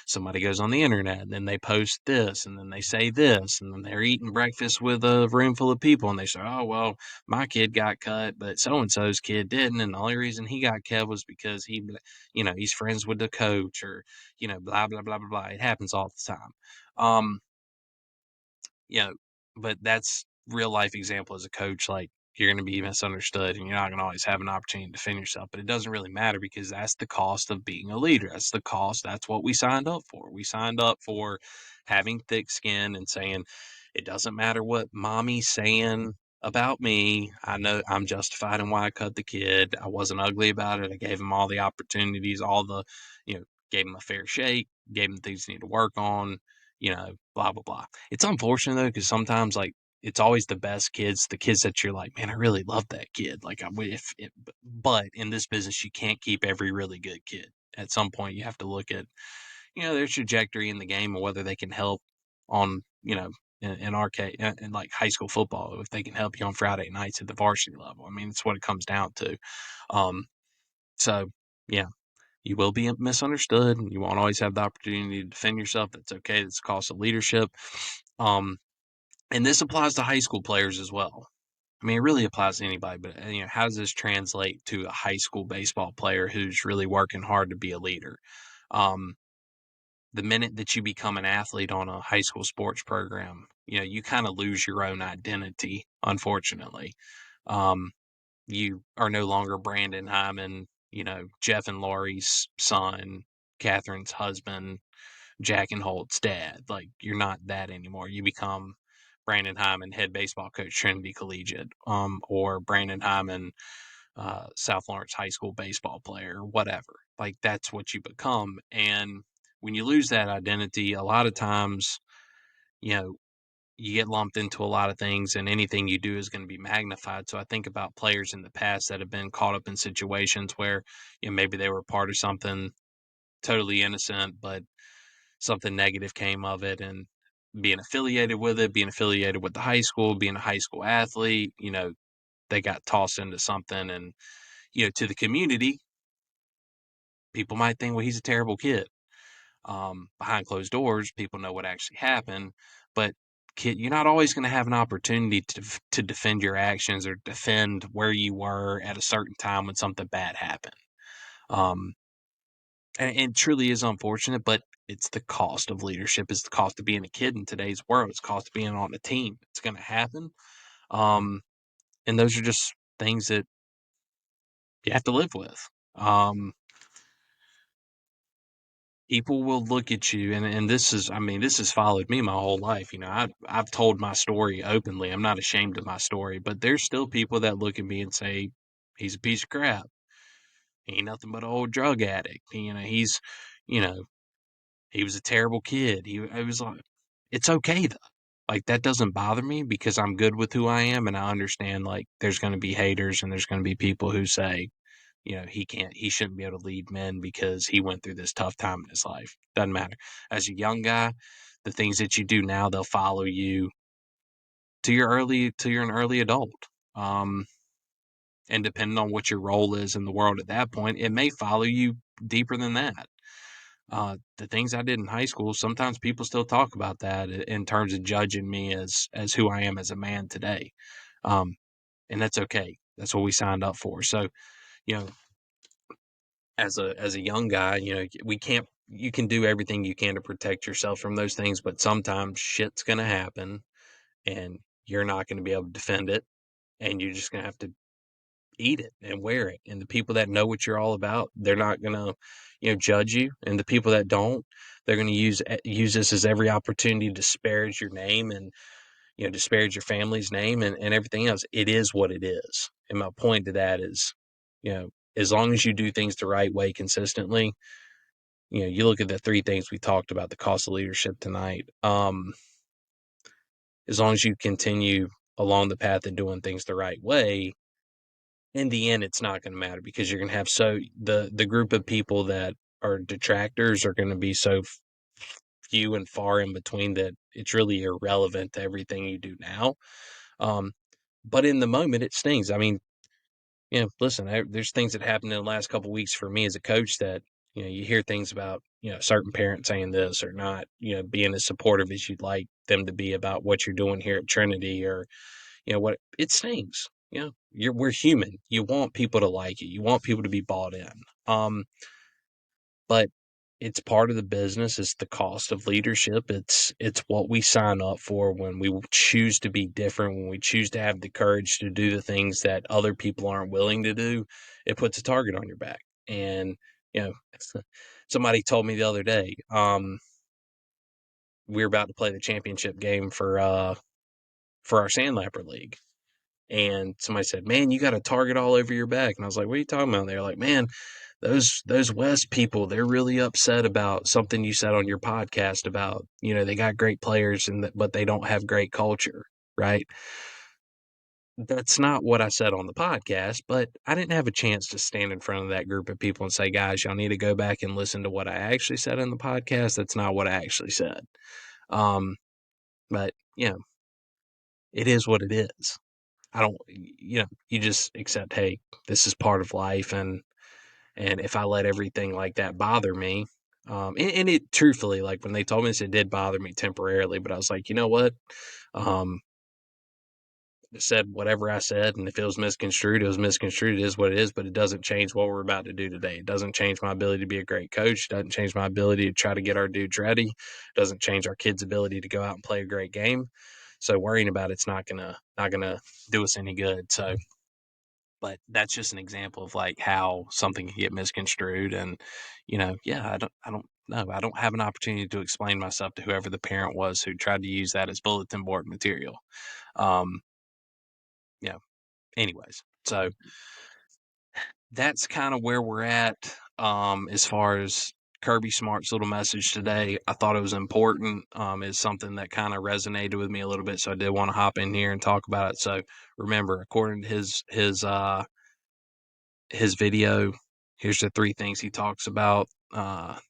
somebody goes on the internet and then they post this and then they say this and then they're eating breakfast with a room full of people and they say, oh well, my kid got cut but so and so's kid didn't, and the only reason he got cut was because he's friends with the coach, or blah blah blah blah blah. It happens all the time. um you know, but that's real life example as a coach. Like, you're going to be misunderstood and you're not going to always have an opportunity to defend yourself, but it doesn't really matter because that's the cost of being a leader. That's the cost. That's what we signed up for. We signed up for having thick skin and saying, it doesn't matter what mommy's saying about me. I know I'm justified in why I cut the kid. I wasn't ugly about it. I gave him all the opportunities, gave him a fair shake, gave him things he needed to work on, blah, blah, blah. It's unfortunate though, because sometimes, like, it's always the best kids, the kids that you're like, man, I really love that kid. Like, but in this business, you can't keep every really good kid. At some point, you have to look at, their trajectory in the game and whether they can help on, in our case, in like high school football, if they can help you on Friday nights at the varsity level. I mean, it's what it comes down to. Um, so yeah, you will be misunderstood. You won't always have the opportunity to defend yourself. That's okay. That's the cost of leadership. Um, and this applies to high school players as well. I mean, it really applies to anybody, but how does this translate to a high school baseball player who's really working hard to be a leader? Um, the minute that you become an athlete on a high school sports program, you kind of lose your own identity, unfortunately. Um, you are no longer Brandon Hyman, Jeff and Laurie's son, Catherine's husband, Jack and Holt's dad. Like, you're not that anymore. You become Brandon Hyman, head baseball coach, Trinity Collegiate, or Brandon Hyman, South Lawrence High School baseball player, whatever. Like, that's what you become. And when you lose that identity, a lot of times, you know, you get lumped into a lot of things, and anything you do is going to be magnified. So I think about players in the past that have been caught up in situations where, maybe they were part of something totally innocent, but something negative came of it, and being affiliated with it, being affiliated with the high school, being a high school athlete, they got tossed into something. And, to the community, people might think, well, he's a terrible kid. Behind closed doors, people know what actually happened. But kid, you're not always going to have an opportunity to defend your actions or defend where you were at a certain time when something bad happened. Um, and it truly is unfortunate, but it's the cost of leadership. It's the cost of being a kid in today's world. It's the cost of being on a team. It's going to happen. Um, and those are just things that you have to live with. Um, People will look at you, and this is, I mean, this has followed me my whole life. I've told my story openly. I'm not ashamed of my story, but there's still people that look at me and say, he's a piece of crap. He ain't nothing but an old drug addict. He's, you know, he was a terrible kid. I was like, it's okay though. Like that doesn't bother me because I'm good with who I am, and I understand like there's going to be haters and there's going to be people who say, he shouldn't be able to lead men because he went through this tough time in his life. Doesn't matter. As a young guy, the things that you do now, they'll follow you till you're an early adult. Um, and depending on what your role is in the world at that point, it may follow you deeper than that. The things I did in high school, sometimes people still talk about that in terms of judging me as who I am as a man today. Um, and that's okay. That's what we signed up for. So, you know, as a young guy, we can't you can do everything you can to protect yourself from those things, but sometimes shit's gonna happen and you're not gonna be able to defend it, and you're just gonna have to eat it and wear it. And the people that know what you're all about, they're not gonna, judge you. And the people that don't, they're gonna use this as every opportunity to disparage your name and disparage your family's name and everything else. It is what it is. And my point to that is, you know, as long as you do things the right way consistently, you look at the three things we talked about, the cost of leadership tonight. As long as you continue along the path of doing things the right way, in the end, it's not going to matter because you're going to have the group of people that are detractors are going to be so few and far in between that it's really irrelevant to everything you do now. Um, but in the moment, it stings. I mean, listen, there's things that happened in the last couple of weeks for me as a coach that, you hear things about, certain parents saying this or not, being as supportive as you'd like them to be about what you're doing here at Trinity or, what it stings. We're human. You want people to like you. You want people to be bought in. But it's part of the business. It's the cost of leadership. It's what we sign up for when we choose to be different, when we choose to have the courage to do the things that other people aren't willing to do. It puts a target on your back. And, you know, somebody told me the other day, we were about to play the championship game for our Sandlapper League. And somebody said, "Man, you got a target all over your back." And I was like, "What are you talking about?" They're like, "Man, those West people, they're really upset about something you said on your podcast about, they got great players but they don't have great culture, right?" That's not what I said on the podcast, but I didn't have a chance to stand in front of that group of people and say, "Guys, y'all need to go back and listen to what I actually said in the podcast." That's not what I actually said. Um, but it is what it is. I don't, you just accept, hey, this is part of life, and if I let everything like that bother me, and it truthfully, like when they told me this, it did bother me temporarily, but I was like, you know what? Um, I said whatever I said, and if it was misconstrued, it was misconstrued. It is what it is, but it doesn't change what we're about to do today. It doesn't change my ability to be a great coach. It doesn't change my ability to try to get our dudes ready. It doesn't change our kids' ability to go out and play a great game. So worrying about it's not gonna do us any good. So, but that's just an example of like how something can get misconstrued. And yeah, I don't know, I don't have an opportunity to explain myself to whoever the parent was who tried to use that as bulletin board material. um yeah Anyways, so that's kind of where we're at. As far as Kirby Smart's little message today, I thought it was important. Is something that kind of resonated with me a little bit, so I did want to hop in here and talk about it. So remember, according to his video, here's the three things he talks about.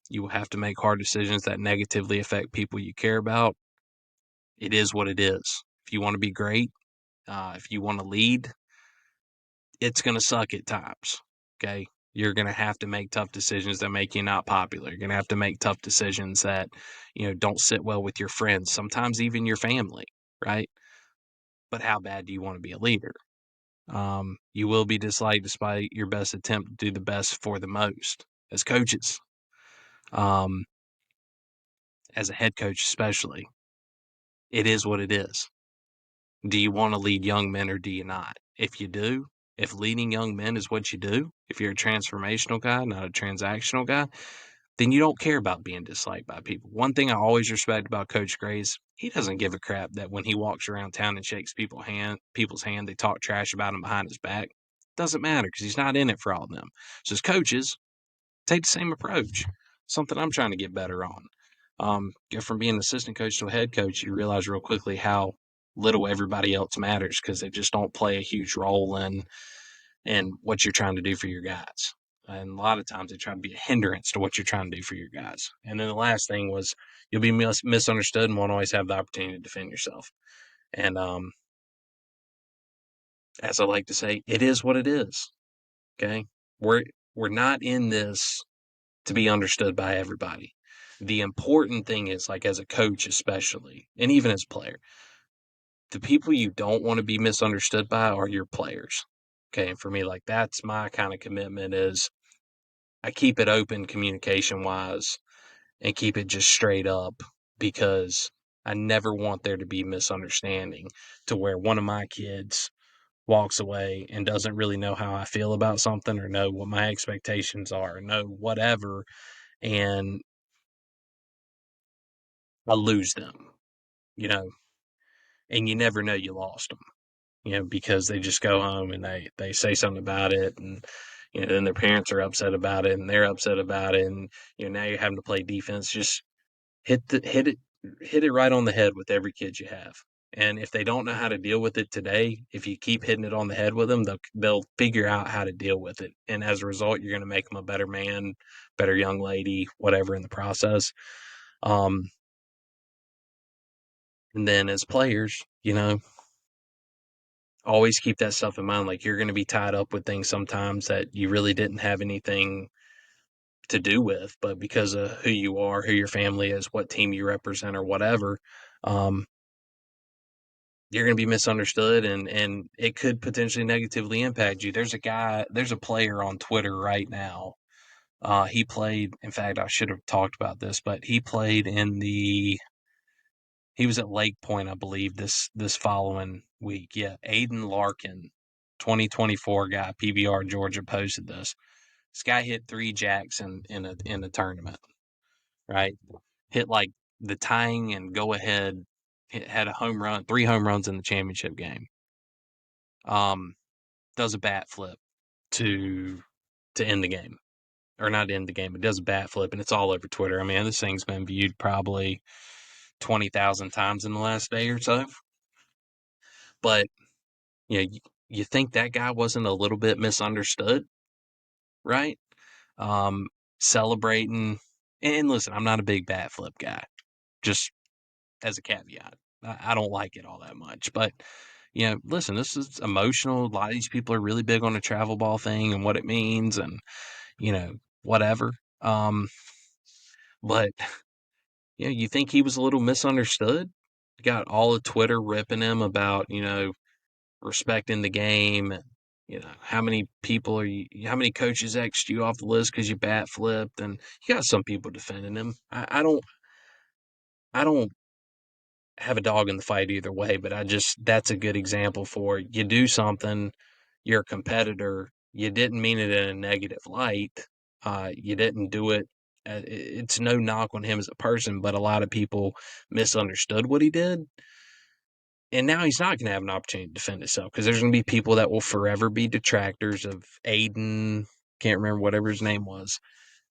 You will have to make hard decisions that negatively affect people you care about. It is what it is. If you want to be great, if you want to lead, it's going to suck at times. Okay. You're going to have to make tough decisions that make you not popular. You're going to have to make tough decisions that, don't sit well with your friends, sometimes even your family, right? But how bad do you want to be a leader? You will be disliked despite your best attempt to do the best for the most as coaches, um, as a head coach, especially. It is what it is. Do you want to lead young men or do you not? If you do, if leading young men is what you do, if you're a transformational guy, not a transactional guy, then you don't care about being disliked by people. One thing I always respect about Coach Grace, he doesn't give a crap that when he walks around town and shakes people's hand, they talk trash about him behind his back. Doesn't matter because he's not in it for all of them. So as coaches, take the same approach. Something I'm trying to get better on. From being an assistant coach to a head coach, you realize real quickly how little everybody else matters because they just don't play a huge role in what you're trying to do for your guys. And a lot of times they try to be a hindrance to what you're trying to do for your guys. And then the last thing was you'll be misunderstood and won't always have the opportunity to defend yourself. And as I like to say, it is what it is. Okay, we're we're not in this to be understood by everybody. The important thing is, like as a coach, especially, and even as a player, the people you don't want to be misunderstood by are your players. Okay, and for me, like that's my kind of commitment is I keep it open communication wise and keep it just straight up because I never want there to be misunderstanding to where one of my kids walks away and doesn't really know how I feel about something or know what my expectations are, or know whatever, and I lose them, you know, and you never know you lost them, because they just go home and they say something about it, and then their parents are upset about it, and they're upset about it, and now you're having to play defense. Just hit it right on the head with every kid you have. And if they don't know how to deal with it today, if you keep hitting it on the head with them, they'll figure out how to deal with it. And as a result, you're going to make them a better man, better young lady, whatever in the process. Um, and then as players, always keep that stuff in mind. Like you're going to be tied up with things sometimes that you really didn't have anything to do with, but because of who you are, who your family is, what team you represent, or whatever, um, you're going to be misunderstood, and it could potentially negatively impact you. There's a player on Twitter right now. He played, in fact, I should have talked about this, but he played he was at Lake Point, I believe, this following week. Yeah, Aiden Larkin, 2024 guy, PBR Georgia, posted this. This guy hit 3 jacks in a tournament, right? Hit like the tying and go ahead, had a home run, 3 home runs in the championship game. Does a bat flip to end the game, or not end the game. It does a bat flip, and it's all over Twitter. I mean, this thing's been viewed probably 20,000 times in the last day or so. But you think that guy wasn't a little bit misunderstood, right? Um, Celebrating, and listen, I'm not a big bat flip guy. Just as a caveat, I don't like it all that much, but listen, this is emotional. A lot of these people are really big on the travel ball thing and what it means, and whatever. But you think he was a little misunderstood? Got all of Twitter ripping him about respecting the game. How many people how many coaches X'd you off the list because you bat flipped, and you got some people defending him. I don't have a dog in the fight either way, but that's a good example for you do something, you're a competitor, you didn't mean it in a negative light, you didn't do it. It's no knock on him as a person, but a lot of people misunderstood what he did, and now he's not going to have an opportunity to defend himself because there's going to be people that will forever be detractors of Aiden. Can't remember whatever his name was,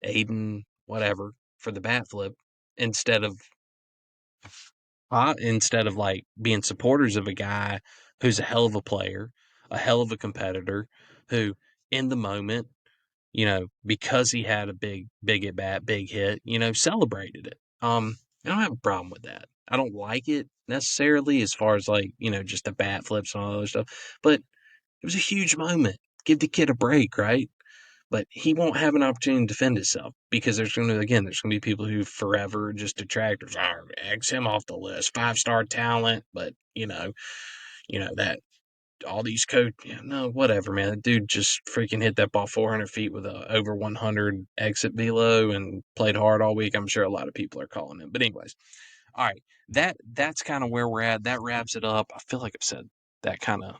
Aiden, whatever, for the bat flip instead of like being supporters of a guy who's a hell of a player, a hell of a competitor, who in the moment, because he had a big at bat, big hit, celebrated it. I don't have a problem with that. I don't like it necessarily as far as like, just the bat flips and all that other stuff, but it was a huge moment. Give the kid a break, right? But he won't have an opportunity to defend himself because there's going to be people who forever just detractors. X him off the list, 5-star talent, but that all these coach, no, whatever, man. That dude just freaking hit that ball 400 feet with a over 100 exit velo and played hard all week. I'm sure a lot of people are calling him, but anyways, all right, that's kind of where we're at. That wraps it up. I feel like I've said that kind of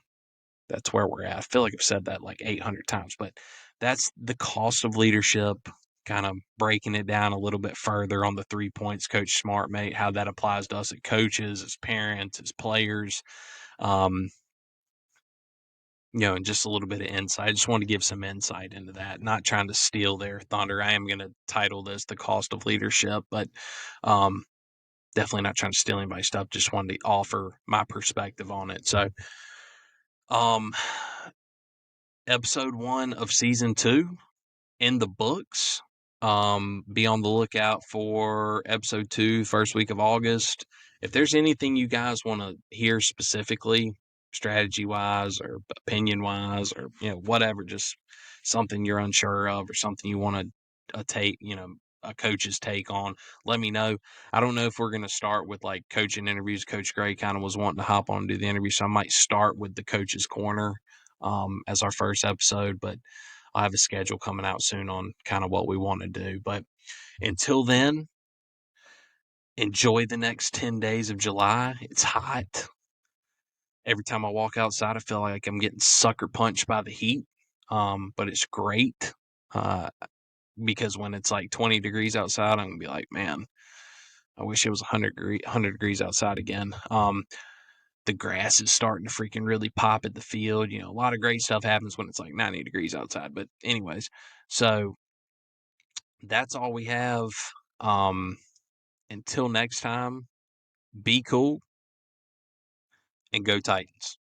that's where we're at. I feel like I've said that like 800 times, but that's the cost of leadership, kind of breaking it down a little bit further on the 3 points Coach Smart made, how that applies to us as coaches, as parents, as players. Um, and just a little bit of insight. I just want to give some insight into that, not trying to steal their thunder. I am going to title this The Cost of Leadership, but definitely not trying to steal anybody's stuff. Just wanted to offer my perspective on it. So, episode 1 of season 2 in the books. Be on the lookout for episode 2, first week of August. If there's anything you guys want to hear specifically, strategy wise or opinion wise, or whatever, just something you're unsure of or something you want to take, a coach's take on, let me know. I don't know if we're going to start with like coaching interviews. Coach Gray kind of was wanting to hop on and do the interview, so I might start with the coach's corner as our first episode, but I'll have a schedule coming out soon on kind of what we want to do. But until then, enjoy the next 10 days of July. It's hot. Every time I walk outside, I feel like I'm getting sucker punched by the heat. But it's great because when it's like 20 degrees outside, I'm going to be like, man, I wish it was 100 degrees outside again. The grass is starting to freaking really pop at the field. A lot of great stuff happens when it's like 90 degrees outside. But anyways, so that's all we have. Until next time, be cool and go Titans.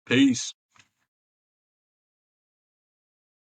Peace.